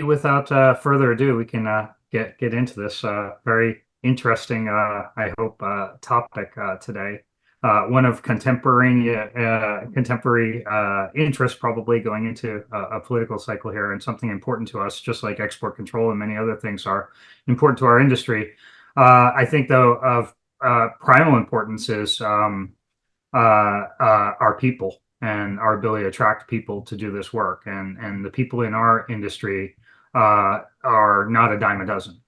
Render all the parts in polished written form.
without further ado, we can get into this very interesting, I hope, topic today. One of contemporary interest, probably going into a political cycle here, and something important to us, just like export control and many other things are important to our industry. I think, though, of primal importance is our people and our ability to attract people to do this work. And the people in our industry are not a dime a dozen.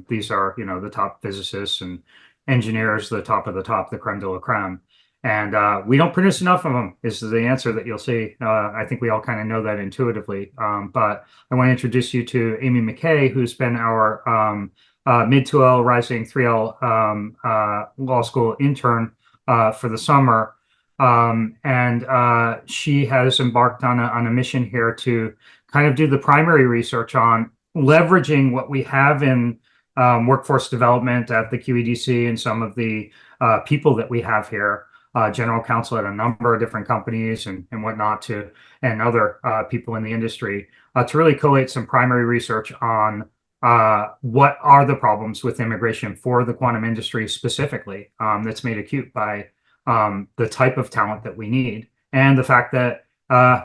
These are, the top physicists and engineers, the top of the top, the creme de la creme. And we don't produce enough of them, is the answer that you'll see. I think we all kind of know that intuitively. But I want to introduce you to Amy McKay, who's been our mid 2L rising 3L law school intern for the summer. And she has embarked on a mission here to kind of do the primary research on leveraging what we have in workforce development at the QED-C and some of the people that we have here, general counsel at a number of different companies and whatnot, and other people in the industry, to really collate some primary research on what are the problems with immigration for the quantum industry specifically, that's made acute by the type of talent that we need, and the fact that,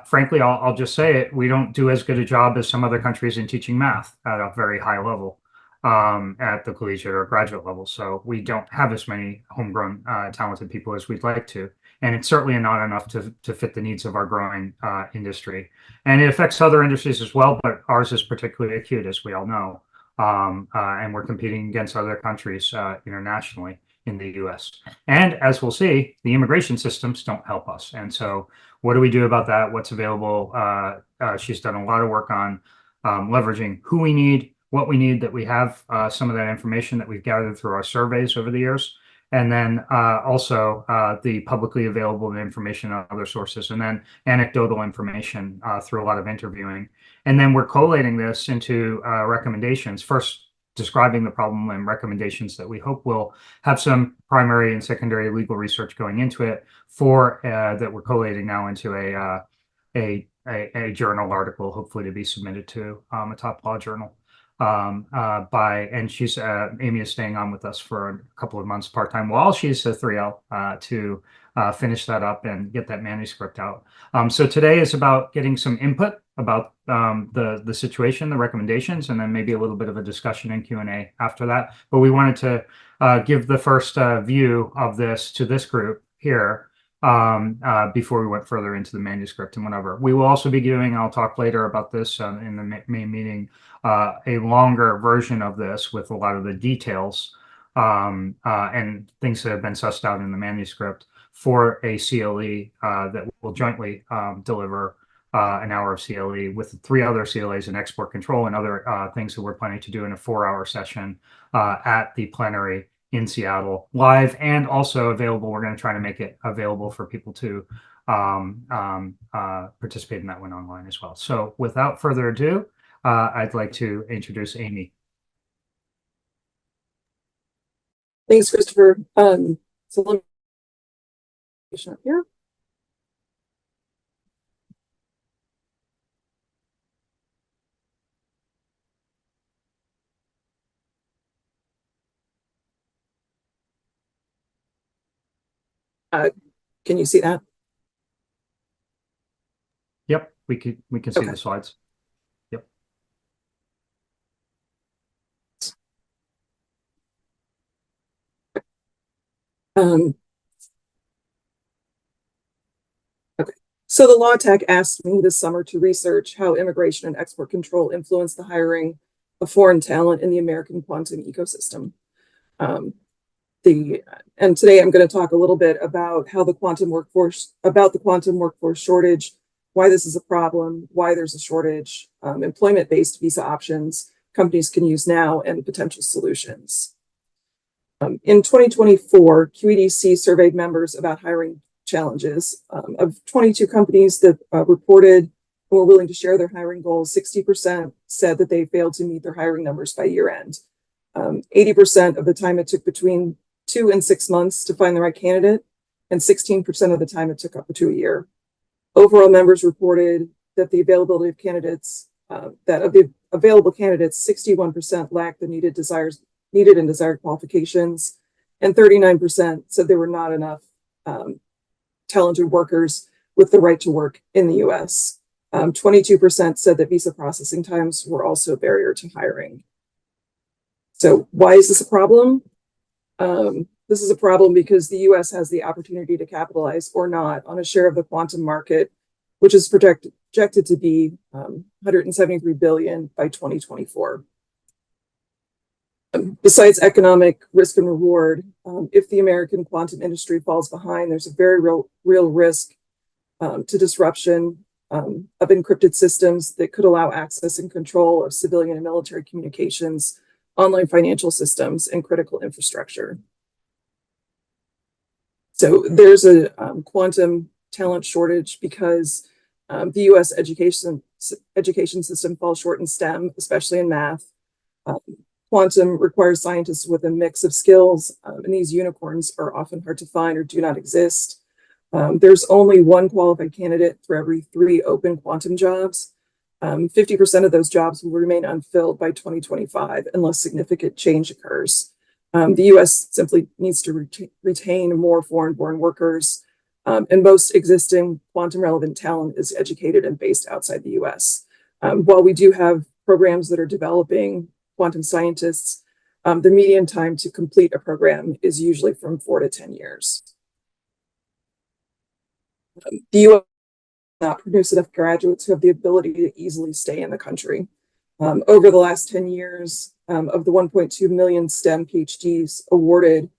frankly, I'll just say it, we don't do as good a job as some other countries in teaching math at a very high level, at the collegiate or graduate level. So we don't have as many homegrown talented people as we'd like to. And it's certainly not enough to fit the needs of our growing industry. And it affects other industries as well, but ours is particularly acute, as we all know. And we're competing against other countries internationally in the US. And as we'll see, the immigration systems don't help us. And so what do we do about that? What's available? She's done a lot of work on leveraging who we need, what we need, that we have some of that information that we've gathered through our surveys over the years. And then also the publicly available information on other sources, and then anecdotal information through a lot of interviewing. And then we're collating this into recommendations, first describing the problem and recommendations that we hope will have some primary and secondary legal research going into it, for that we're collating now into a journal article, hopefully to be submitted to a top law journal. And she's Amy is staying on with us for a couple of months part-time while she's a 3L to finish that up and get that manuscript out. So today is about getting some input about the situation, the recommendations, and then maybe a little bit of a discussion and Q&A after that. But we wanted to give the first view of this to this group here before we went further into the manuscript and whatever. We will also be doing, I'll talk later about this in the main meeting, a longer version of this with a lot of the details and things that have been sussed out in the manuscript for a CLE that will jointly deliver an hour of CLE with 3 other CLAs in export control and other things that we're planning to do in a 4-hour session at the plenary in Seattle, live and also available. We're going to try to make it available for people to participate in that one online as well. So without further ado, I'd like to introduce Amy. Thanks, Christopher. So let me shut here. Can you see that? Yep, we can see the slides. Yep. Okay. So the Law Tech asked me this summer to research how immigration and export control influence the hiring of foreign talent in the American quantum ecosystem. And today I'm going to talk a little bit about how the quantum workforce shortage, why this is a problem, why there's a shortage, employment-based visa options companies can use now, and potential solutions. In 2024, QED-C surveyed members about hiring challenges. Of 22 companies that reported and were willing to share their hiring goals, 60% said that they failed to meet their hiring numbers by year end. 80% of the time it took between 2 and 6 months to find the right candidate, and 16% of the time it took up to a year. Overall, members reported that the availability of candidates that of the available candidates, 61% lacked the needed and desired qualifications, and 39% said there were not enough talented workers with the right to work in the US. 22% said that visa processing times were also a barrier to hiring. So why is this a problem? This is a problem because the US has the opportunity to capitalize or not on a share of the quantum market, which is projected to be 173 billion by 2024. Besides economic risk and reward, if the American quantum industry falls behind, there's a very real risk to disruption of encrypted systems that could allow access and control of civilian and military communications, online financial systems, and critical infrastructure. So there's a quantum talent shortage because the US education system falls short in STEM, especially in math. Quantum requires scientists with a mix of skills, and these unicorns are often hard to find or do not exist. There's only one qualified candidate for every 3 open quantum jobs. 50% of those jobs will remain unfilled by 2025 unless significant change occurs. The US simply needs to retain more foreign-born workers, and most existing quantum-relevant talent is educated and based outside the US. While we do have programs that are developing quantum scientists, the median time to complete a program is usually from 4 to 10 years. The US does not produce enough graduates who have the ability to easily stay in the country. Over the last 10 years, of the 1.2 million STEM PhDs awarded,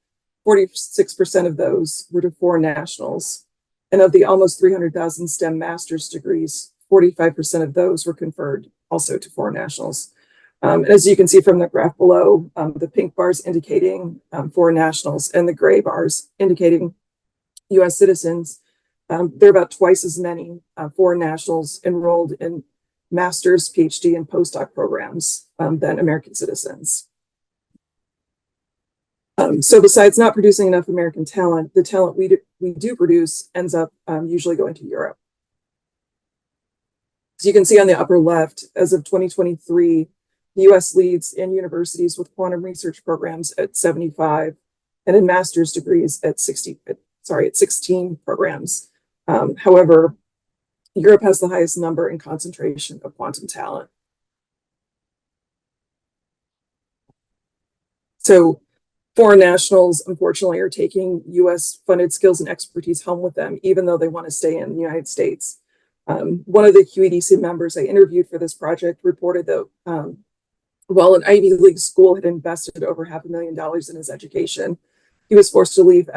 46% of those were to foreign nationals. And of the almost 300,000 STEM master's degrees, 45% of those were conferred also to foreign nationals. As you can see from the graph below, the pink bars indicating foreign nationals and the gray bars indicating US citizens, there are about twice as many foreign nationals enrolled in master's, PhD, and postdoc programs than American citizens. So besides not producing enough American talent, the talent we do produce ends up usually going to Europe. As you can see on the upper left, as of 2023, the US leads in universities with quantum research programs at 75 and in master's degrees at 16 programs. However, Europe has the highest number and concentration of quantum talent. So foreign nationals, unfortunately, are taking US funded skills and expertise home with them, even though they want to stay in the United States. One of the QED-C members I interviewed for this project reported that while an Ivy League school had invested over $500,000 in his education, he was forced to leave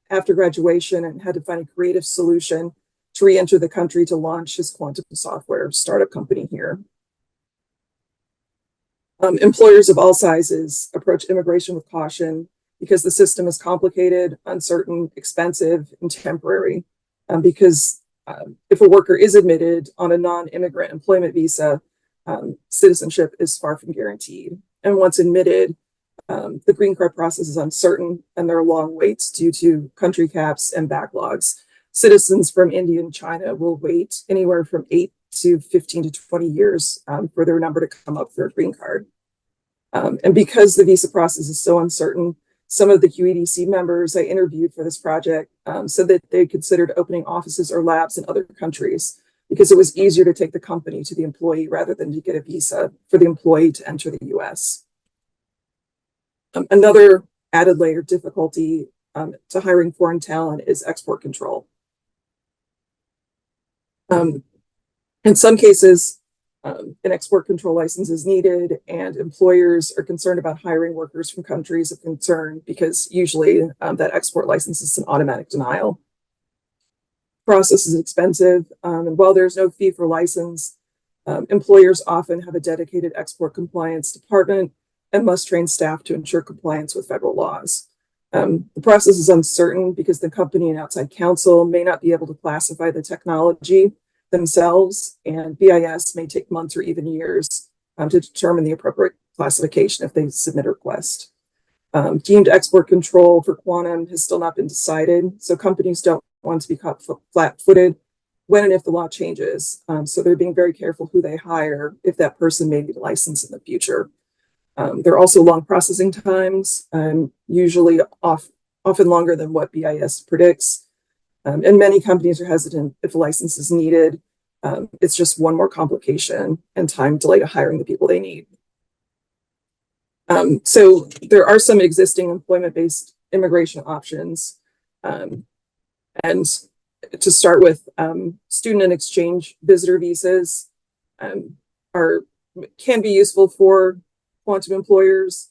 after graduation and had to find a creative solution to re-enter the country to launch his quantum software startup company here. Employers of all sizes approach immigration with caution because the system is complicated, uncertain, expensive, and temporary. Because if a worker is admitted on a non-immigrant employment visa, citizenship is far from guaranteed. And once admitted, the green card process is uncertain and there are long waits due to country caps and backlogs. Citizens from India and China will wait anywhere from 8 to 15 to 20 years for their number to come up for a green card. And because the visa process is so uncertain, some of the QED-C members I interviewed for this project said that they considered opening offices or labs in other countries because it was easier to take the company to the employee rather than to get a visa for the employee to enter the US. Another added layer of difficulty to hiring foreign talent is export control. In some cases, an export control license is needed, and employers are concerned about hiring workers from countries of concern because usually that export license is an automatic denial. The process is expensive, and while there's no fee for license, employers often have a dedicated export compliance department and must train staff to ensure compliance with federal laws. The process is uncertain because the company and outside counsel may not be able to classify the technology themselves, and BIS may take months or even years to determine the appropriate classification if they submit a request. Deemed export control for quantum has still not been decided, so companies don't want to be caught flat-footed when and if the law changes. So they're being very careful who they hire if that person may need a license in the future. There are also long processing times, usually often longer than what BIS predicts. And many companies are hesitant if a license is needed. It's just one more complication and time delay to hiring the people they need. So there are some existing employment-based immigration options. And to start with, student and exchange visitor visas can be useful for quantum employers.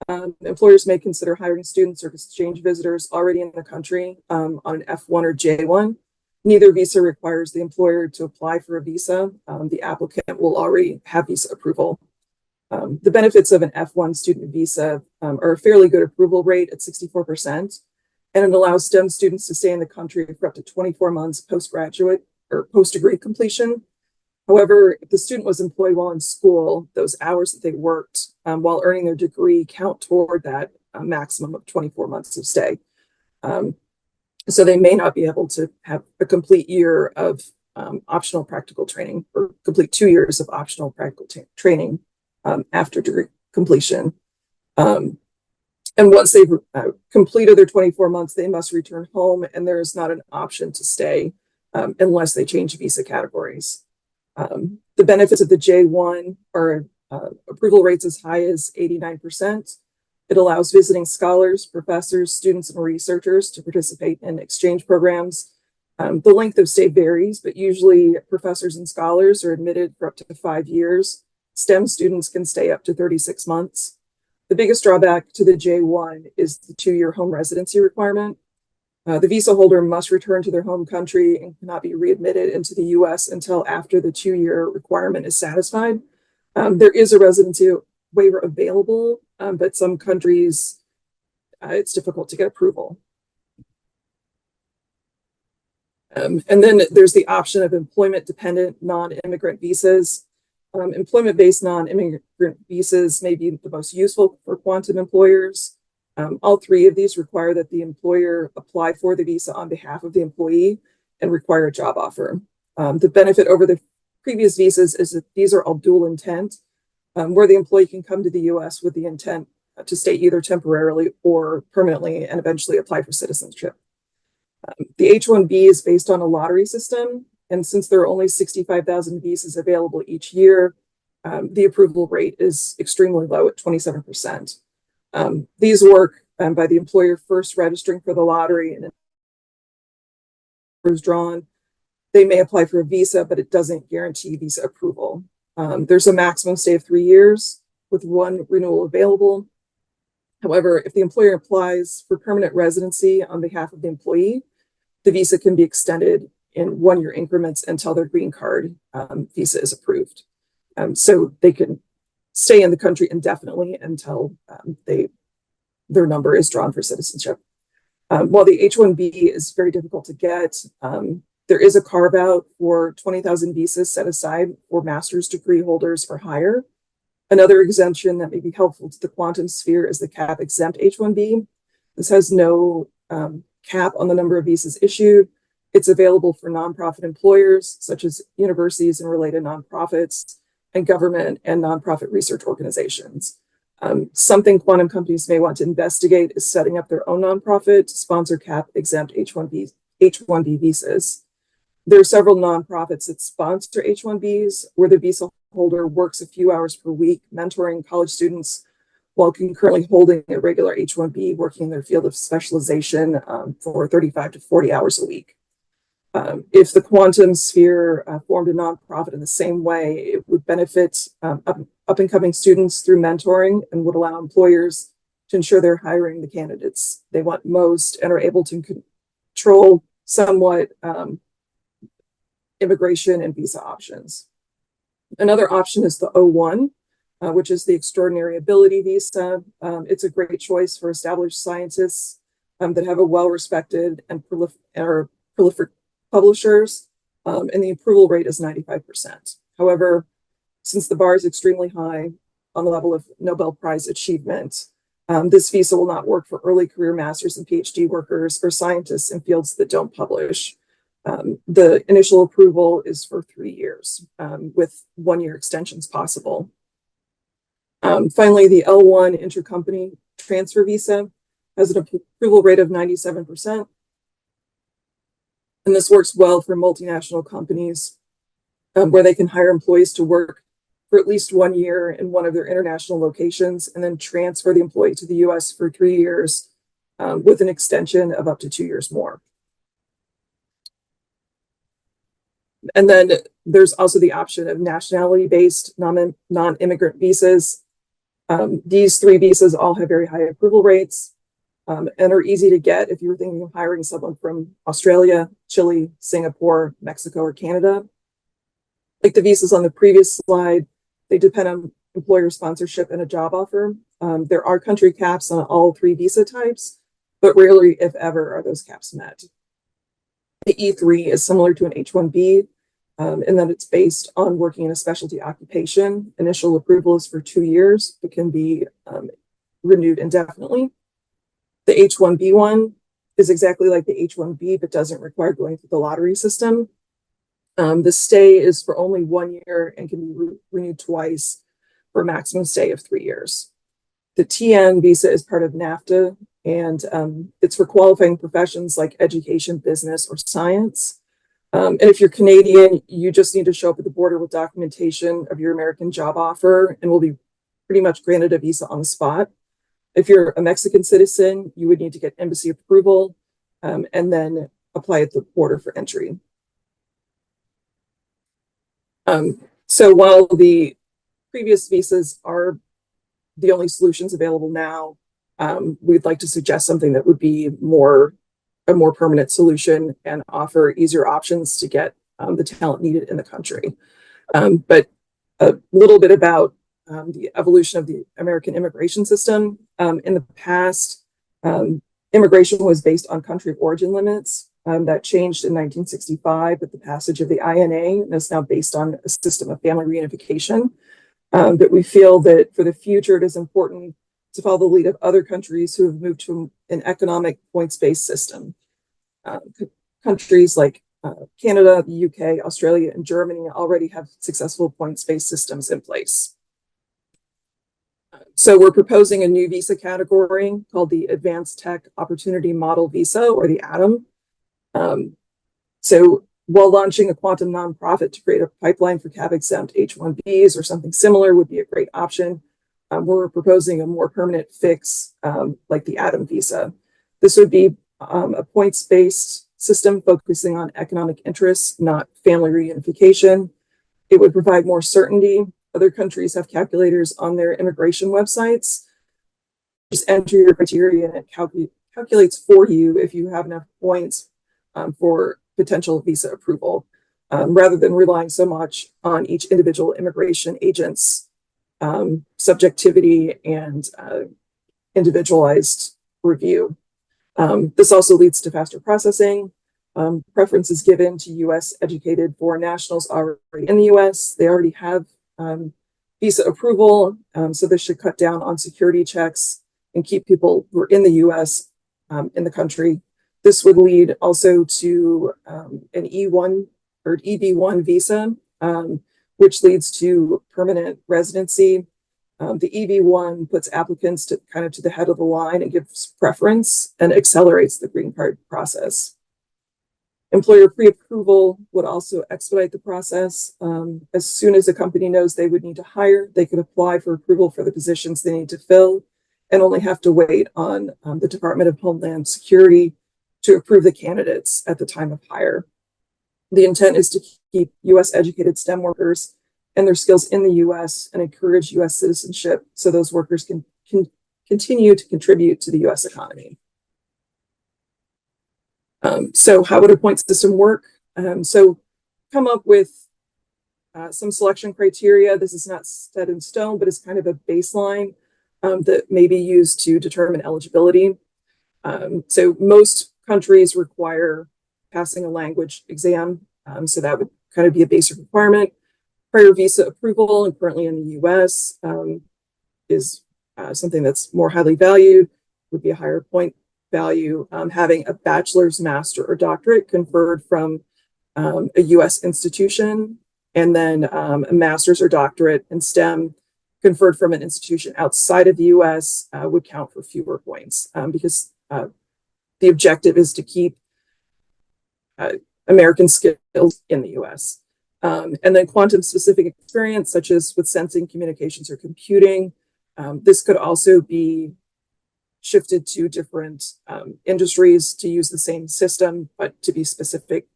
Employers may consider hiring students or exchange visitors already in the country on an F1 or J1. Neither visa requires the employer to apply for a visa. The applicant will already have visa approval. The benefits of an F1 student visa are a fairly good approval rate at 64%, and it allows STEM students to stay in the country for up to 24 months postgraduate or post-degree completion. However, if the student was employed while in school, those hours that they worked while earning their degree count toward that maximum of 24 months of stay. So they may not be able to have a complete year of optional practical training or complete 2 years of optional practical training after degree completion. And once they've completed their 24 months, they must return home, and there is not an option to stay unless they change visa categories. The benefits of the J1 are approval rates as high as 89%. It allows visiting scholars, professors, students, and researchers to participate in exchange programs. The length of stay varies, but usually professors and scholars are admitted for up to 5 years. STEM students can stay up to 36 months. The biggest drawback to the J1 is the 2-year home residency requirement. The visa holder must return to their home country and cannot be readmitted into the US until after the 2-year requirement is satisfied. There is a residency waiver available, but some countries, it's difficult to get approval. And then there's the option of employment-dependent non-immigrant visas. Employment-based non-immigrant visas may be the most useful for quantum employers. All 3 of these require that the employer apply for the visa on behalf of the employee and require a job offer. The benefit over the previous visas is that these are all dual intent, where the employee can come to the US with the intent to stay either temporarily or permanently and eventually apply for citizenship. The H-1B is based on a lottery system, and since there are only 65,000 visas available each year, the approval rate is extremely low at 27%. These work by the employer first registering for the lottery, and is drawn. They may apply for a visa, but it doesn't guarantee visa approval. There's a maximum stay of 3 years with 1 renewal available. However, if the employer applies for permanent residency on behalf of the employee, the visa can be extended in 1-year increments until their green card visa is approved. So they can stay in the country indefinitely until their number is drawn for citizenship. While the H-1B is very difficult to get, there is a carve out for 20,000 visas set aside for master's degree holders for hire. Another exemption that may be helpful to the quantum sphere is the cap exempt H-1B. This has no cap on the number of visas issued. It's available for nonprofit employers, such as universities and related nonprofits, and government and nonprofit research organizations. Something quantum companies may want to investigate is setting up their own nonprofit to sponsor cap exempt H-1B visas. There are several nonprofits that sponsor H-1Bs where the visa holder works a few hours per week mentoring college students while concurrently holding a regular H-1B, working in their field of specialization for 35 to 40 hours a week. If the quantum sphere formed a nonprofit in the same way, it would benefit up-and-coming students through mentoring and would allow employers to ensure they're hiring the candidates they want most and are able to control somewhat immigration and visa options. Another option is the O1, which is the Extraordinary Ability Visa. It's a great choice for established scientists that have a well-respected and prolific publishers, and the approval rate is 95%. However, since the bar is extremely high on the level of Nobel Prize achievement, this visa will not work for early career master's and PhD workers or scientists in fields that don't publish. The initial approval is for 3 years, with 1-year extensions possible. Finally, the L1 intercompany transfer visa has an approval rate of 97%. And this works well for multinational companies where they can hire employees to work for at least 1 year in one of their international locations and then transfer the employee to the US for 3 years with an extension of up to 2 years more. And then there's also the option of nationality-based non-immigrant visas. These 3 visas all have very high approval rates and are easy to get if you were thinking of hiring someone from Australia, Chile, Singapore, Mexico, or Canada. Like the visas on the previous slide, they depend on employer sponsorship and a job offer. There are country caps on all 3 visa types, but rarely, if ever, are those caps met. The E3 is similar to an H-1B in that it's based on working in a specialty occupation. Initial approval is for 2 years, but can be renewed indefinitely. The H-1B one is exactly like the H-1B, but doesn't require going through the lottery system. The stay is for only 1 year and can be renewed twice for a maximum stay of 3 years. The TN visa is part of NAFTA, and it's for qualifying professions like education, business, or science. And if you're Canadian, you just need to show up at the border with documentation of your American job offer and will be pretty much granted a visa on the spot. If you're a Mexican citizen, you would need to get embassy approval and then apply at the border for entry. So while the previous visas are the only solutions available now, we'd like to suggest something that would be a more permanent solution and offer easier options to get the talent needed in the country. But a little bit about the evolution of the American immigration system. In the past, immigration was based on country of origin limits. That changed in 1965 with the passage of the INA, and is now based on a system of family reunification. But we feel that for the future, it is important to follow the lead of other countries who have moved to an economic points-based system. Countries like Canada, the UK, Australia, and Germany already have successful points-based systems in place. So we're proposing a new visa category called the Advanced Tech Opportunity Model Visa, or the ATOM. So while launching a quantum nonprofit to create a pipeline for CAB-exempt H-1Bs or something similar would be a great option, we're proposing a more permanent fix like the ATOM visa. This would be a points-based system focusing on economic interests, not family reunification. It would provide more certainty. Other countries have calculators on their immigration websites. Just enter your criteria and it calculates for you if you have enough points for potential visa approval, rather than relying so much on each individual immigration agent's subjectivity and individualized review. This also leads to faster processing. Preference is given to US educated foreign nationals already in the US. They already have visa approval, so this should cut down on security checks and keep people who are in the US in the country. This would lead also to an E1 or EB1 visa, which leads to permanent residency. The EB1 puts applicants to kind of to the head of the line and gives preference and accelerates the green card process. Employer pre-approval would also expedite the process. As soon as a company knows they would need to hire, they could apply for approval for the positions they need to fill and only have to wait on the Department of Homeland Security to approve the candidates at the time of hire. The intent is to keep US educated STEM workers and their skills in the US and encourage US citizenship so those workers can continue to contribute to the US economy. So how would a point system work? So come up with some selection criteria. This is not set in stone, but it's kind of a baseline that may be used to determine eligibility. So most countries require passing a language exam. So that would kind of be a basic requirement. Prior visa approval, and currently in the US, is something that's more highly valued, would be a higher point value. Having a bachelor's, master, or doctorate conferred from a U.S. institution, and then a master's or doctorate in STEM conferred from an institution outside of the U.S. Would count for fewer points because the objective is to keep American skills in the U.S. And then quantum specific experience, such as with sensing, communications, or computing. This could also be shifted to different industries to use the same system, but to be specific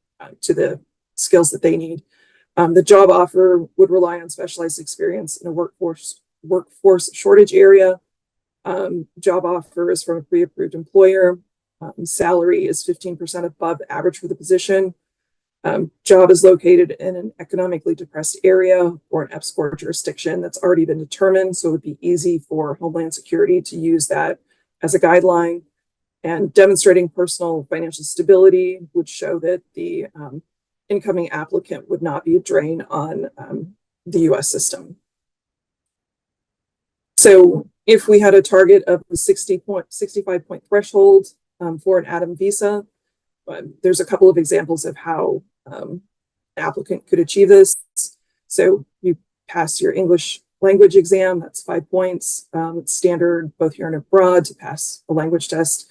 to the skills that they need. The job offer would rely on specialized experience in a workforce shortage area. Job offer is from a pre-approved employer. Salary is 15% above average for the position. Job is located in an economically depressed area or an EPSCoR jurisdiction that's already been determined, so it would be easy for Homeland Security to use that as a guideline. And demonstrating personal financial stability would show that the incoming applicant would not be a drain on the US system. So if we had a target of the 65-point threshold for an ATOM visa, there's a couple of examples of how an applicant could achieve this. So you pass your English language exam, that's 5 points. It's standard both here and abroad to pass a language test.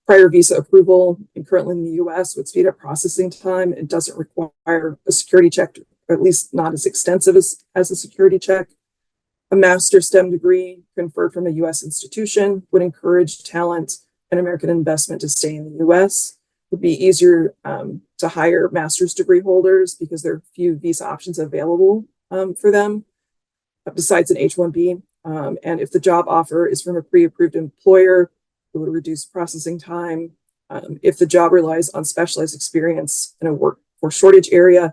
Prior visa approval, and currently in the US, would speed up processing time. It doesn't require a security check, or at least not as extensive as a security check. A master's STEM degree conferred from a US institution would encourage talent and American investment to stay in the US. It would be easier to hire master's degree holders because there are few visa options available for them besides an H-1B. And if the job offer is from a pre-approved employer, it would reduce processing time. If the job relies on specialized experience in a workforce shortage area,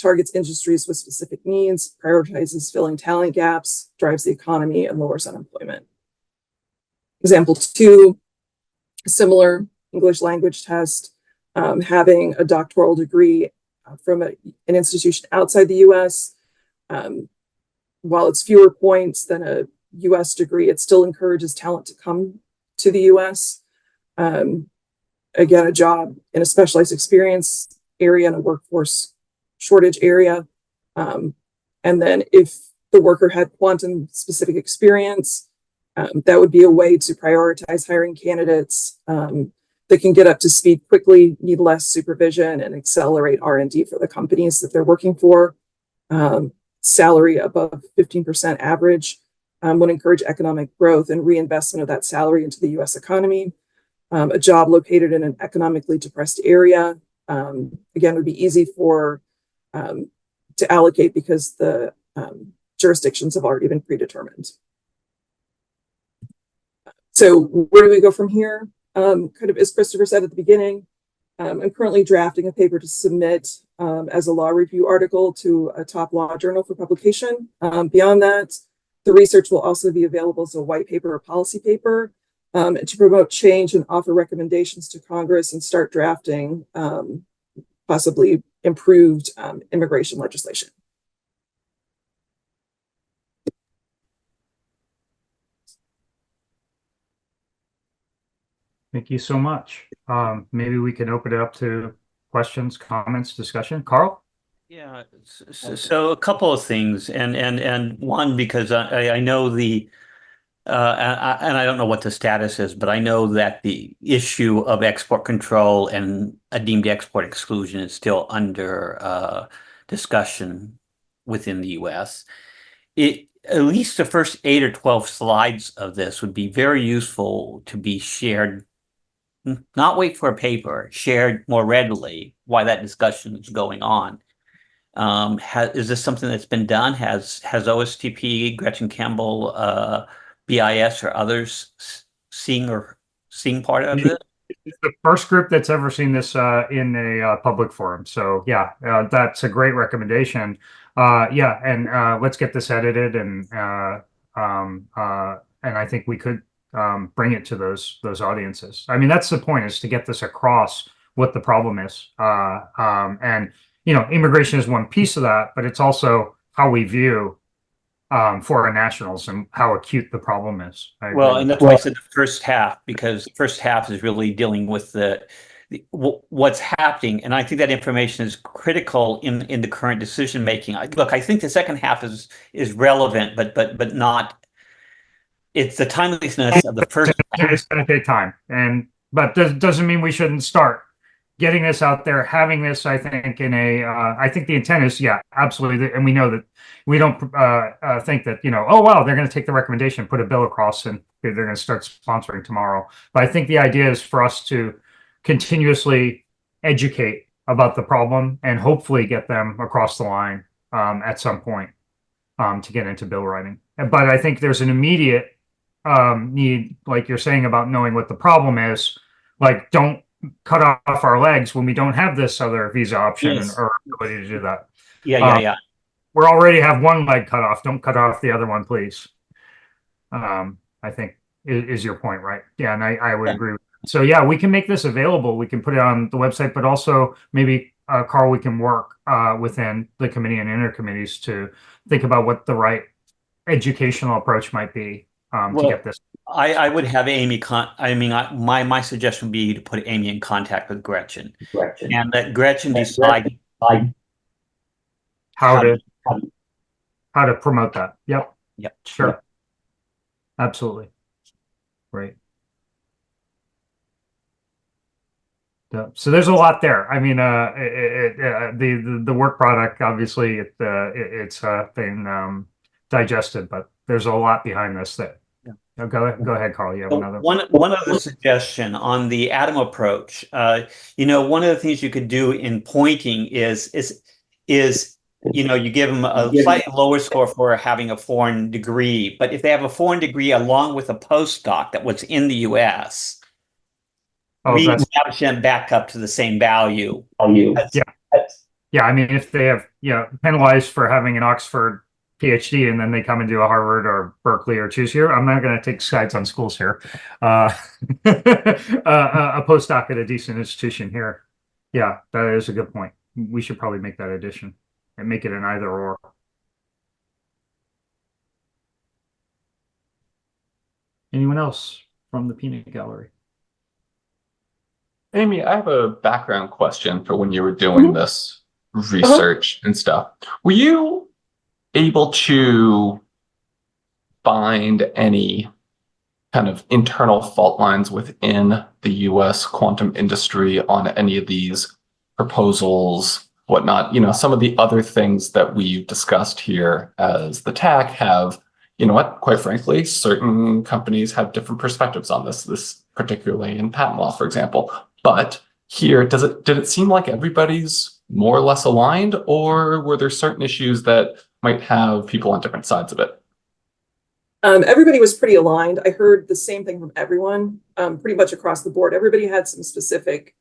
targets industries with specific needs, prioritizes filling talent gaps, drives the economy, and lowers unemployment. Example 2, similar English language test, having a doctoral degree from an institution outside the US. While it's fewer points than a US degree, it still encourages talent to come to the US. Again, a job in a specialized experience area in a workforce shortage area. And then if the worker had quantum specific experience, that would be a way to prioritize hiring candidates that can get up to speed quickly, need less supervision, and accelerate R&D for the companies that they're working for. Salary above 15% average would encourage economic growth and reinvestment of that salary into the US economy. A job located in an economically depressed area, again, would be easy for to allocate because the jurisdictions have already been predetermined. So where do we go from here? Kind of as Christopher said at the beginning, I'm currently drafting a paper to submit as a law review article to a top law journal for publication. Beyond that, the research will also be available as a white paper or policy paper to promote change and offer recommendations to Congress and start drafting possibly improved immigration legislation. Thank you so much. Maybe we can open it up to questions, comments, discussion. Carl? Yeah, so a couple of things, and one, because I know the and I don't know what the status is, but I know that the issue of export control and a deemed export exclusion is still under discussion within the U.S. At least the first 8 or 12 slides of this would be very useful to be shared, not wait for a paper, shared more readily while that discussion is going on. Is this something that's been done? Has OSTP, Gretchen Campbell, BIS, or others seeing part of it? It's the first group that's ever seen this in a public forum. So yeah, that's a great recommendation. Yeah, and let's get this edited, and I think we could bring it to those audiences. I mean, that's the point, is to get this across what the problem is. And you know, immigration is one piece of that, but it's also how we view foreign nationals and how acute the problem is. Well, and that's why I said the first half, because the first half is really dealing with the what's happening, and I think that information is critical in the current decision making. Look, I think the second half is relevant, but not. It's the timeliness of the first half. It's going to take time, but doesn't mean we shouldn't start getting this out there, having this. I think I think the intent is, yeah, absolutely, and we know that we don't think that, oh wow, they're going to take the recommendation, put a bill across, and they're going to start sponsoring tomorrow. But I think the idea is for us to continuously educate about the problem and hopefully get them across the line at some point to get into bill writing. But I think there's an immediate need, like you're saying, about knowing what the problem is. Like, don't cut off our legs when we don't have this other visa option Yes. or ability to do that. Yeah. We already have one leg cut off. Don't cut off the other one, please. I think is your point, right? Yeah, and I would agree with that. So yeah, we can make this available. We can put it on the website, but also maybe Carl, we can work within the committee and intercommittees to think about what the right educational approach might be to get this. I would have Amy. My suggestion would be to put Amy in contact with Gretchen, and let Gretchen decide how to promote that. Yep. Sure. Yep. Absolutely. Right. So there's a lot there. I mean, the work product, obviously, it's been digested, but there's a lot behind this that. Go ahead, Carl. You have another one other suggestion on the Atom approach. One of the things you could do in pointing is you give them a slightly lower score for having a foreign degree, but if they have a foreign degree along with a postdoc that was in the U.S., we match them back up to the same value. Yeah. I mean, if they have penalized for having an Oxford PhD and then they come and do a Harvard or Berkeley or choose here, I'm not going to take sides on schools here. A postdoc at a decent institution here. Yeah, that is a good point. We should probably make that addition and make it an either or. Anyone else from the peanut gallery? Amy, I have a background question for when you were doing this research and stuff. Were you able to find any kind of internal fault lines within the US quantum industry on any of these proposals, whatnot? Some of the other things that we've discussed here as the TAC have, quite frankly, certain companies have different perspectives on this particularly in patent law, for example. But here, did it seem like everybody's more or less aligned, or were there certain issues that might have people on different sides of it? Everybody was pretty aligned. I heard the same thing from everyone, pretty much across the board. Everybody had some specific,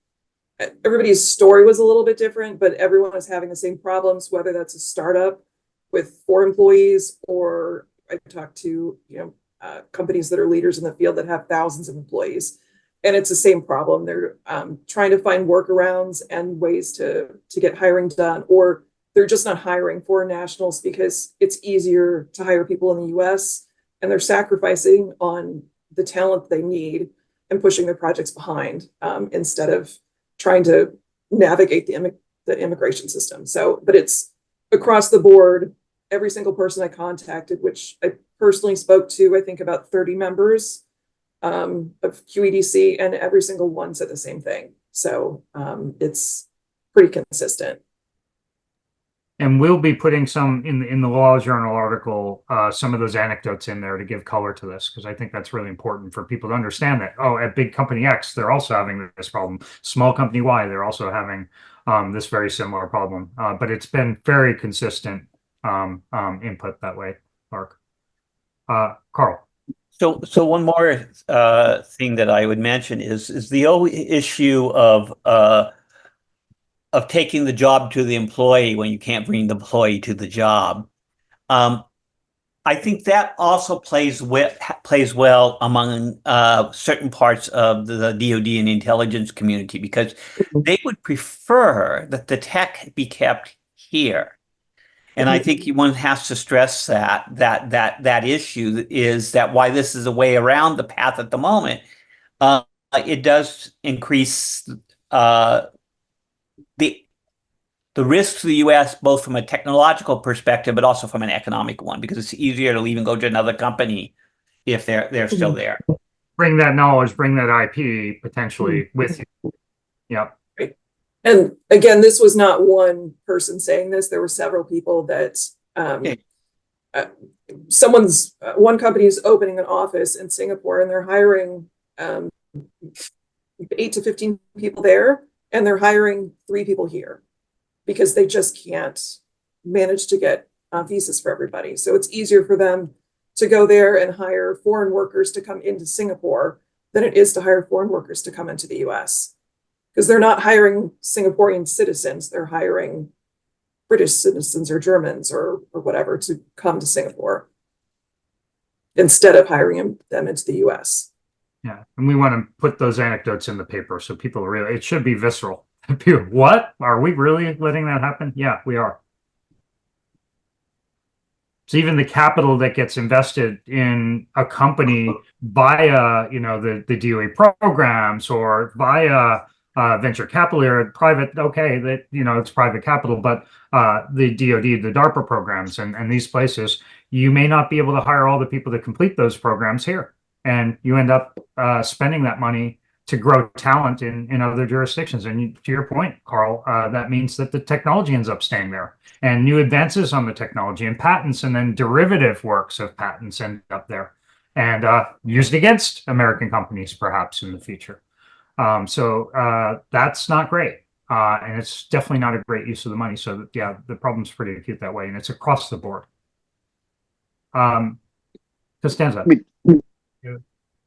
everybody's story was a little bit different, but everyone was having the same problems, whether that's a startup with 4 employees, or I talked to, companies that are leaders in the field that have thousands of employees. And it's the same problem. They're trying to find workarounds and ways to get hiring done, or they're just not hiring foreign nationals because it's easier to hire people in the US, and they're sacrificing on the talent they need and pushing their projects behind instead of trying to navigate the immigration system. So, but it's across the board. Every single person I contacted, which I personally spoke to, I think about 30 members of QED-C, and every single one said the same thing. So it's pretty consistent. And we'll be putting some in the Law Journal article, some of those anecdotes in there to give color to this, because I think that's really important for people to understand that, at big company X, they're also having this problem. Small company Y, they're also having this very similar problem. But it's been very consistent input that way, Mark. Carl. So one more thing that I would mention is the issue of taking the job to the employee when you can't bring the employee to the job. I think that also plays well among certain parts of the DoD and intelligence community, because they would prefer that the tech be kept here. And I think one has to stress that issue is that why this is a way around the path at the moment. It does increase the risk to the U.S. both from a technological perspective, but also from an economic one, because it's easier to leave and go to another company if they're still there. Bring that knowledge, bring that IP potentially with you. Yeah. Right. And again, this was not one person saying this. There were several people that one company is opening an office in Singapore and they're hiring 8 to 15 people there, and they're hiring 3 people here because they just can't manage to get visas for everybody. So it's easier for them to go there and hire foreign workers to come into Singapore than it is to hire foreign workers to come into the US. Because they're not hiring Singaporean citizens, they're hiring British citizens or Germans or whatever to come to Singapore instead of hiring them into the US. Yeah. And we want to put those anecdotes in the paper so people really, it should be visceral. People, what? Are we really letting that happen? Yeah, we are. So even the capital that gets invested in a company via, the DOE programs or via venture capital or private, okay, that, it's private capital, but the DOD, the DARPA programs and these places, you may not be able to hire all the people to complete those programs here. And you end up spending that money to grow talent in other jurisdictions. And to your point, Carl, that means that the technology ends up staying there. And new advances on the technology and patents and then derivative works of patents end up there and used against American companies perhaps in the future. So that's not great. And it's definitely not a great use of the money. So yeah, the problem's pretty acute that way and it's across the board. Costanza.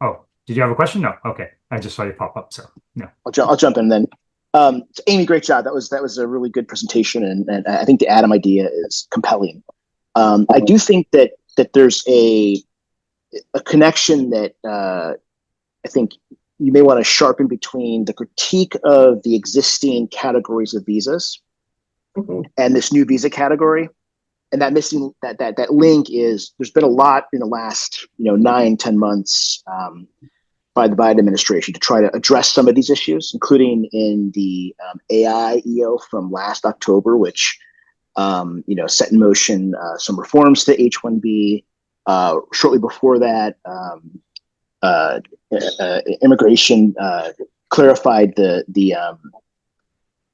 Oh, did you have a question? No. Okay. I just saw you pop up. So no. I'll jump in then. Amy, great job. That was a really good presentation, and I think the Atom idea is compelling. I do think that there's a connection that I think you may want to sharpen between the critique of the existing categories of visas and this new visa category. And that missing that link is there's been a lot in the last 9-10 months by the Biden administration to try to address some of these issues, including in the AI EO from last October, which set in motion some reforms to H-1B. Shortly before that, immigration clarified the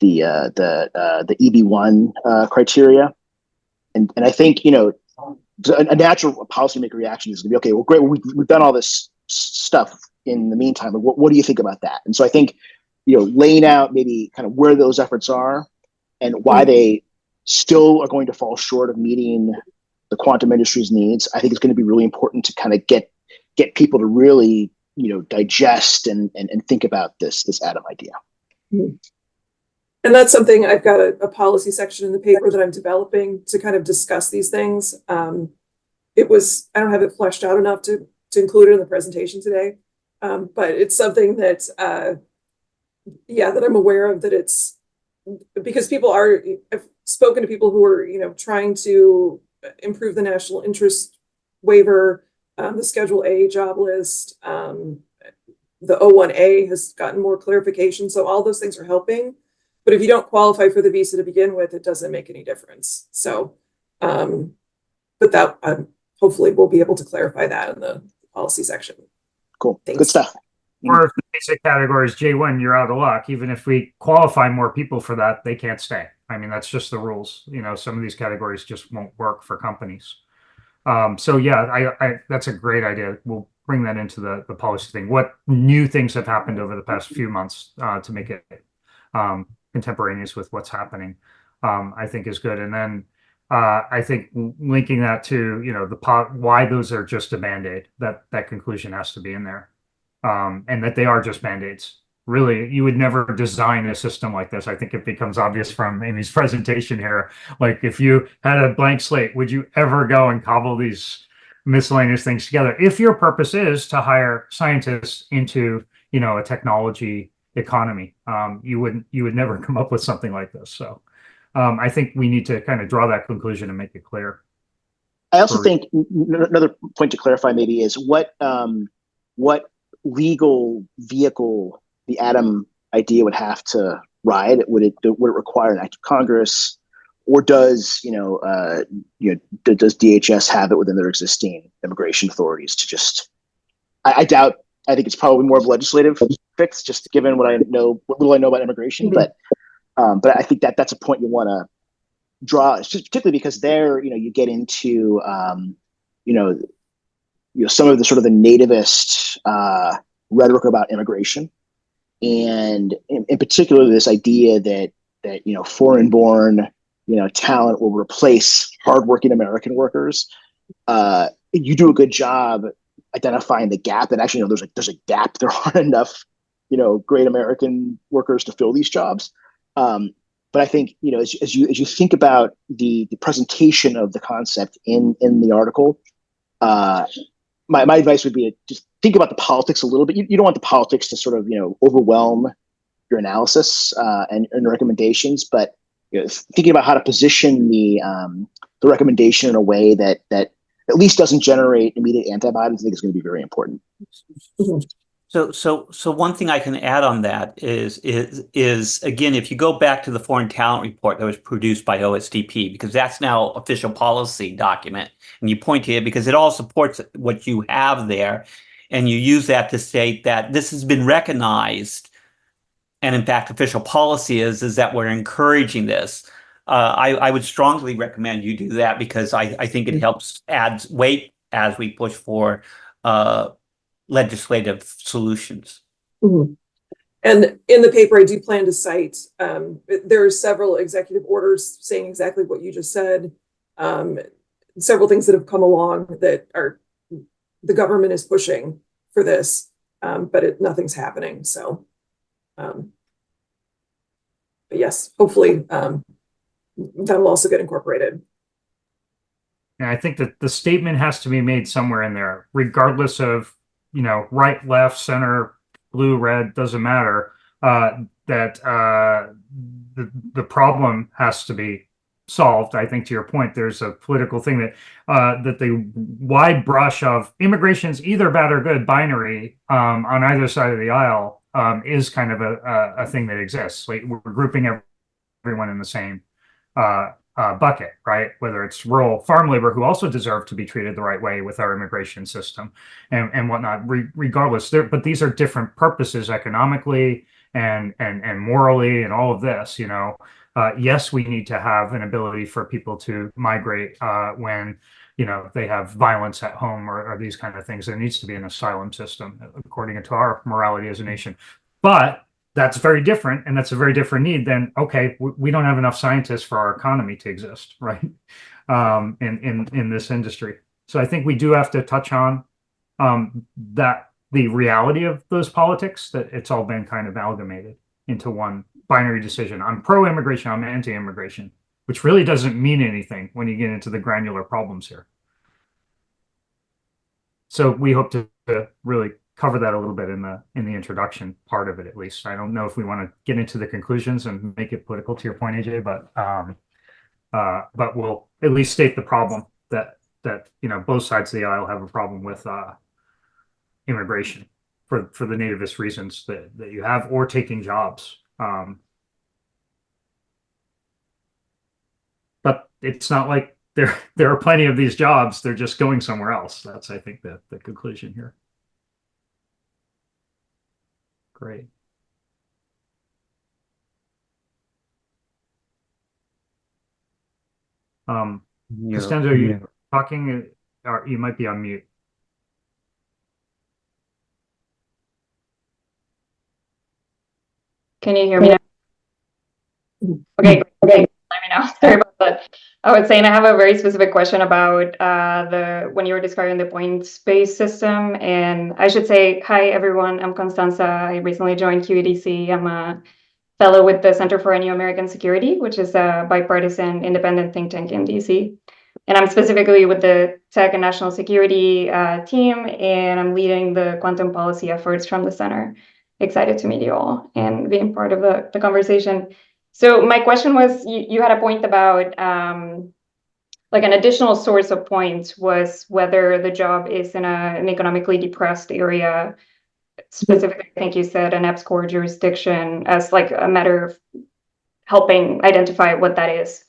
EB-1 criteria. And I think, a natural policymaker reaction is going to be, okay, well, great, we've done all this stuff in the meantime. What do you think about that? And so I think, laying out maybe kind of where those efforts are and why they still are going to fall short of meeting the quantum industry's needs, I think it's going to be really important to kind of get people to really, digest and think about this Atom idea. And that's something I've got a policy section in the paper that I'm developing to kind of discuss these things. I don't have it fleshed out enough to include it in the presentation today. But it's something that, that I'm aware of, that it's because I've spoken to people who are, trying to improve the national interest waiver, the Schedule A job list, the O1A has gotten more clarification. So all those things are helping. But if you don't qualify for the visa to begin with, it doesn't make any difference. So, but that hopefully we'll be able to clarify that in the policy section. Cool. Thanks. Good stuff. Or if the basic category is J1, you're out of luck. Even if we qualify more people for that, they can't stay. I mean, that's just the rules. Some of these categories just won't work for companies. So yeah, that's a great idea. We'll bring that into the policy thing. What new things have happened over the past few months to make it contemporaneous with what's happening, I think is good. And then I think linking that to, why those are just a Band-Aid, that conclusion has to be in there. And that they are just Band-Aids. Really, you would never design a system like this. I think it becomes obvious from Amy's presentation here. Like if you had a blank slate, would you ever go and cobble these miscellaneous things together? If your purpose is to hire scientists into, a technology economy, you would never come up with something like this. So I think we need to kind of draw that conclusion and make it clear. I also think another point to clarify maybe is what legal vehicle the Atom idea would have to ride? Would it require an act of Congress, or does does DHS have it within their existing immigration authorities to just? I doubt. I think it's probably more of a legislative fix, just given what little I know about immigration. Mhm. But I think that's a point you want to draw, particularly because there, you get into some of the sort of the nativist rhetoric about immigration, and in particular this idea that foreign-born talent will replace hardworking American workers. You do a good job identifying the gap that actually there's a gap. There aren't enough great American workers to fill these jobs. But I think as you think about the presentation of the concept in the article, my advice would be to just think about the politics a little bit. You don't want the politics to sort of overwhelm your analysis and recommendations, but thinking about how to position the recommendation in a way that at least doesn't generate immediate antibodies, I think is going to be very important. So one thing I can add on that is again, if you go back to the foreign talent report that was produced by OSDP, because that's now official policy document, and you point to it because it all supports what you have there, and you use that to state that this has been recognized, and in fact, official policy is that we're encouraging this. I would strongly recommend you do that because I think it helps adds weight as we push for legislative solutions. Mm-hmm. And in the paper, I do plan to cite, there are several executive orders saying exactly what you just said. Several things that have come along that the government is pushing for this, but nothing's happening. So, but yes, hopefully that'll also get incorporated. And I think that the statement has to be made somewhere in there, regardless of right, left, center, blue, red, doesn't matter. That the problem has to be solved. I think to your point, there's a political thing that the wide brush of immigration's either bad or good, binary on either side of the aisle is kind of a thing that exists. We're grouping everyone in the same bucket, right? Whether it's rural farm labor who also deserve to be treated the right way with our immigration system and whatnot, regardless. But these are different purposes economically and morally and all of this. Yes, we need to have an ability for people to migrate when they have violence at home or these kind of things. There needs to be an asylum system according to our morality as a nation. But that's very different, and that's a very different need than, okay, we don't have enough scientists for our economy to exist, right? In this industry. So I think we do have to touch on that the reality of those politics, that it's all been kind of amalgamated into one binary decision. I'm pro-immigration, I'm anti-immigration, which really doesn't mean anything when you get into the granular problems here. So we hope to really cover that a little bit in the introduction part of it, at least. I don't know if we want to get into the conclusions and make it political, to your point, AJ, but we'll at least state the problem that both sides of the aisle have a problem with immigration for the nativist reasons that you have, or taking jobs. But it's not like there are plenty of these jobs, they're just going somewhere else. That's, I think, the conclusion here. Great. Costanzo, are you talking? Or you might be on mute. Can you hear me now? Okay, let me know. Sorry about that. I was saying I have a very specific question about when you were describing the points-based system. And I should say, hi, everyone. I'm Constanza. I recently joined QED-C. I'm a fellow with the Center for New American Security, which is a bipartisan independent think tank in DC. And I'm specifically with the Tech and National Security team, and I'm leading the quantum policy efforts from the center. Excited to meet you all and being part of the conversation. So my question was, you had a point about like an additional source of points was whether the job is in an economically depressed area specifically, I think you said an EPSCoR jurisdiction as like a matter of helping identify what that is.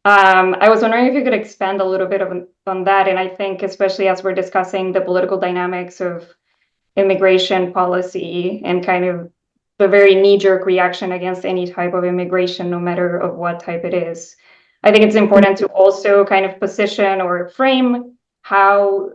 I was wondering if you could expand a little bit on that. And I think especially as we're discussing the political dynamics of immigration policy and kind of the very knee-jerk reaction against any type of immigration, no matter of what type it is. I think it's important to also kind of position or frame how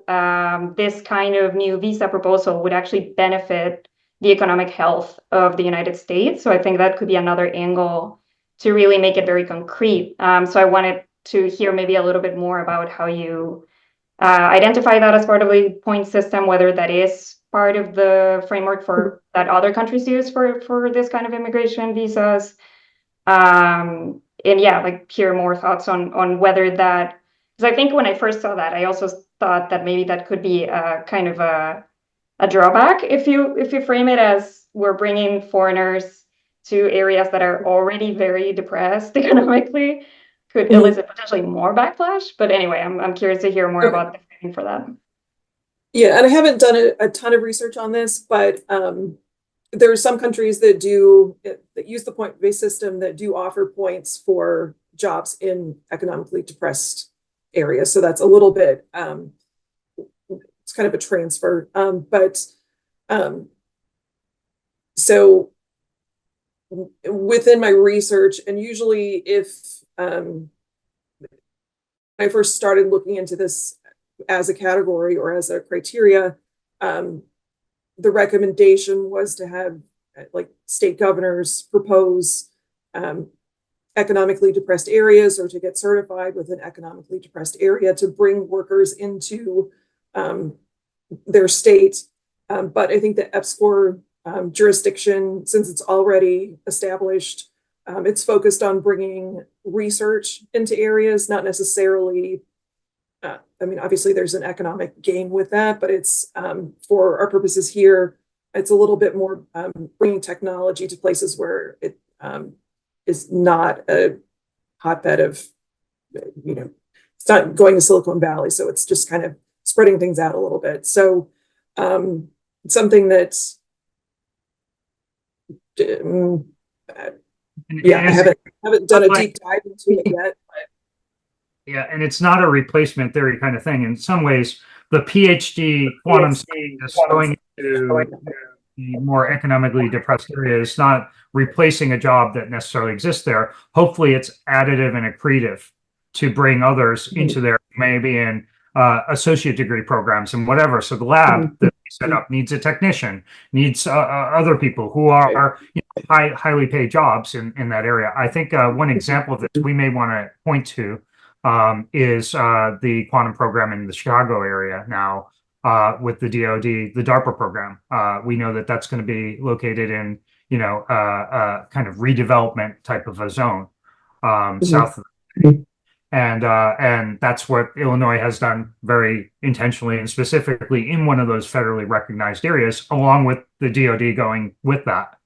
this kind of new visa proposal would actually benefit the economic health of the United States. So I think that could be another angle to really make it very concrete. So I wanted to hear maybe a little bit more about how you identify that as part of the point system, whether that is part of the framework for that other countries use for this kind of immigration visas. And yeah, like hear more thoughts on whether that, because I think when I first saw that, I also thought that maybe that could be a kind of a drawback if you frame it as we're bringing foreigners to areas that are already very depressed economically, could elicit potentially more backlash. But anyway, I'm curious to hear more about the framing for that. Yeah, and I haven't done a ton of research on this, but there are some countries that use the point-based system that do offer points for jobs in economically depressed areas. So that's a little bit, it's kind of a transfer. So within my research, and usually if I first started looking into this as a category or as a criteria, the recommendation was to have like state governors propose economically depressed areas or to get certified with an economically depressed area to bring workers into their state. But I think the EPSCoR jurisdiction, since it's already established, it's focused on bringing research into areas, not necessarily, I mean, obviously there's an economic gain with that, but it's for our purposes here, it's a little bit more bringing technology to places where it is not a hotbed of, it's not going to Silicon Valley. So it's just kind of spreading things out a little bit. So something that's, I haven't done a deep dive into it yet. Yeah, and it's not a replacement theory kind of thing. In some ways, the PhD quantum scientist going into the more economically depressed areas, not replacing a job that necessarily exists there. Hopefully, it's additive and accretive to bring others into there, maybe in associate degree programs and whatever. So the lab that we set up needs a technician, needs other people who are highly paid jobs in that area. I think one example of this we may want to point to is the quantum program in the Chicago area now with the DoD, the DARPA program. We know that that's going to be located in, kind of redevelopment type of a zone south of the city. And that's what Illinois has done very intentionally and specifically in one of those federally recognized areas, along with the DoD going with that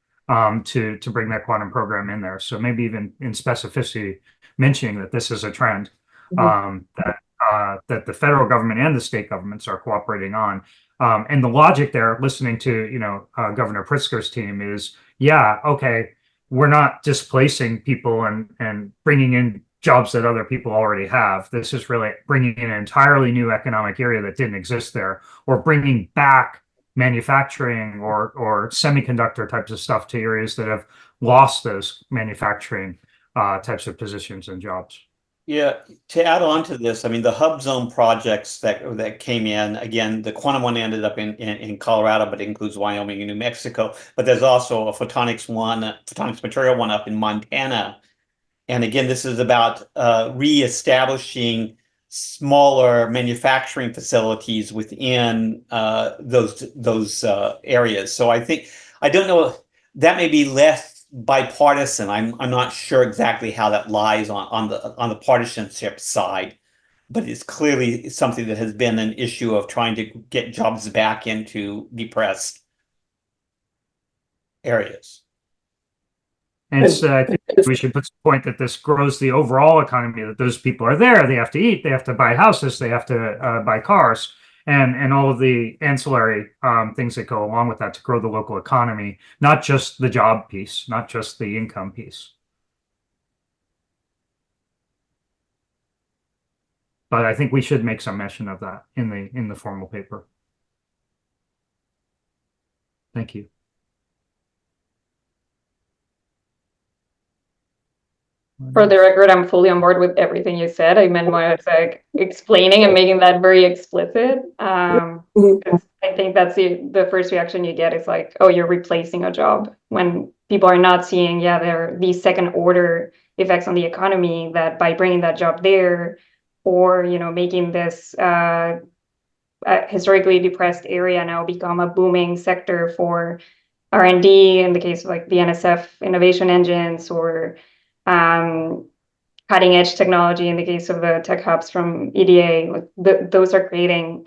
to bring that quantum program in there. So maybe even in specificity, mentioning that this is a trend that the federal government and the state governments are cooperating on. And the logic there, listening to Governor Pritzker's team, is okay, we're not displacing people and bringing in jobs that other people already have. This is really bringing in an entirely new economic area that didn't exist there, or bringing back manufacturing or semiconductor types of stuff to areas that have lost those manufacturing types of positions and jobs. Yeah, to add on to this, I mean, the hub zone projects that came in, again, the quantum one ended up in Colorado, but it includes Wyoming and New Mexico. But there's also a photonics material one up in Montana. And again, this is about reestablishing smaller manufacturing facilities within those areas. So I don't know, that may be less bipartisan. I'm not sure exactly how that lies on the partisanship side, but it's clearly something that has been an issue of trying to get jobs back into depressed areas. And so I think we should put the point that this grows the overall economy, that those people are there, they have to eat, they have to buy houses, they have to buy cars. and all of the ancillary things that go along with that to grow the local economy, not just the job piece, not just the income piece. But I think we should make some mention of that in the formal paper. Thank you. For the record, I'm fully on board with everything you said. I meant more as like explaining and making that very explicit. I think that's the first reaction you get is like, oh, you're replacing a job, when people are not seeing, yeah, there are these second order effects on the economy that by bringing that job there, or, you know, making this historically depressed area now become a booming sector for R&D in the case of like the NSF innovation engines, or cutting edge technology in the case of the tech hubs from EDA. Like those are creating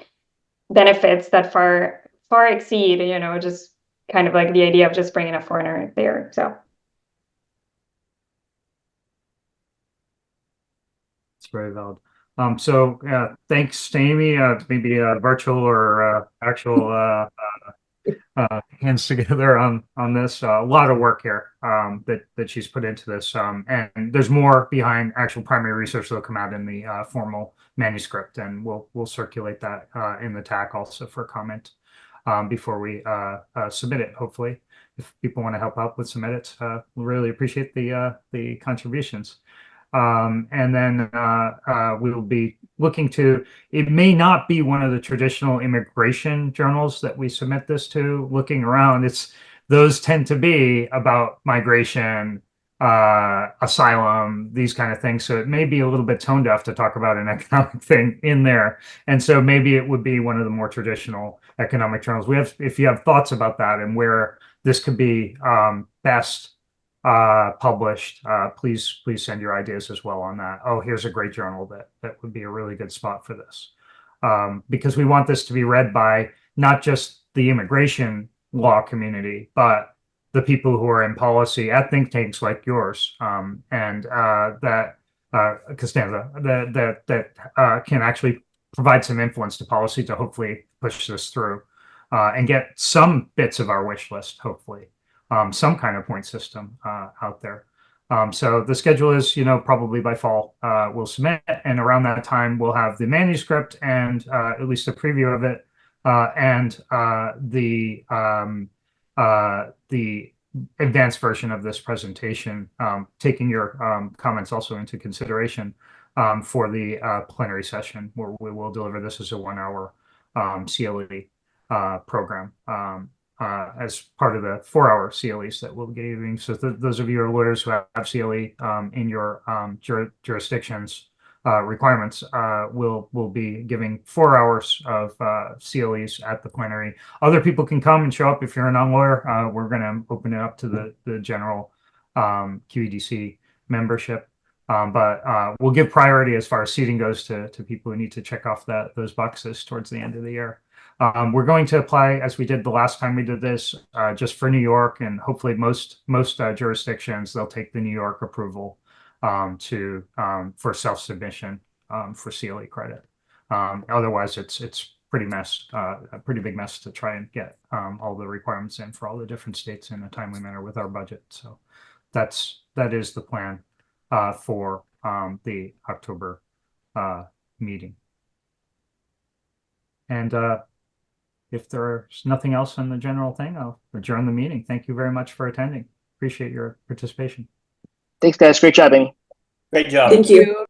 benefits that far exceed, you know, just kind of like the idea of just bringing a foreigner there. So it's very valid. So thanks to Amy, maybe virtual or actual hands together on this. A lot of work here that she's put into this, and there's more behind actual primary research that'll come out in the formal manuscript, and we'll circulate that in the TAC also for comment before we submit it. Hopefully, if people want to help out with some edits, we really appreciate the contributions. And then we will be looking to, it may not be one of the traditional immigration journals that we submit this to. Looking around, those tend to be about migration, asylum, these kind of things. So it may be a little bit tone deaf to talk about an economic thing in there. And so maybe it would be one of the more traditional economic journals. If you have thoughts about that and where this could be best published, please send your ideas as well on that. Oh, here's a great journal that would be a really good spot for this, because we want this to be read by not just the immigration law community, but the people who are in policy at think tanks like yours, and that Costanza, that can actually provide some influence to policy to hopefully push this through and get some bits of our wish list, hopefully. Some kind of point system out there. So the schedule is, you know, probably by fall we'll submit, and around that time we'll have the manuscript and at least a preview of it, and the advanced version of this presentation, taking your comments also into consideration for the plenary session, where we will deliver this as a 1-hour CLE program. As part of the 4-hour CLEs that we'll be giving. So those of you who are lawyers who have CLE in your jurisdictions requirements, we'll be giving 4 hours of CLEs at the plenary. Other people can come and show up if you're a non-lawyer. We're going to open it up to the general QED-C membership. But we'll give priority as far as seating goes to people who need to check off those boxes towards the end of the year. We're going to apply, as we did the last time we did this, just for New York, and hopefully most jurisdictions, they'll take the New York approval for self-submission for CLE credit. Otherwise, it's a pretty big mess to try and get all the requirements in for all the different states in a timely manner with our budget. So that is the plan for the October meeting. And if there's nothing else in the general thing, I'll adjourn the meeting. Thank you very much for attending. Appreciate your participation. Thanks, guys. Great job, Amy. Great job. Thank you.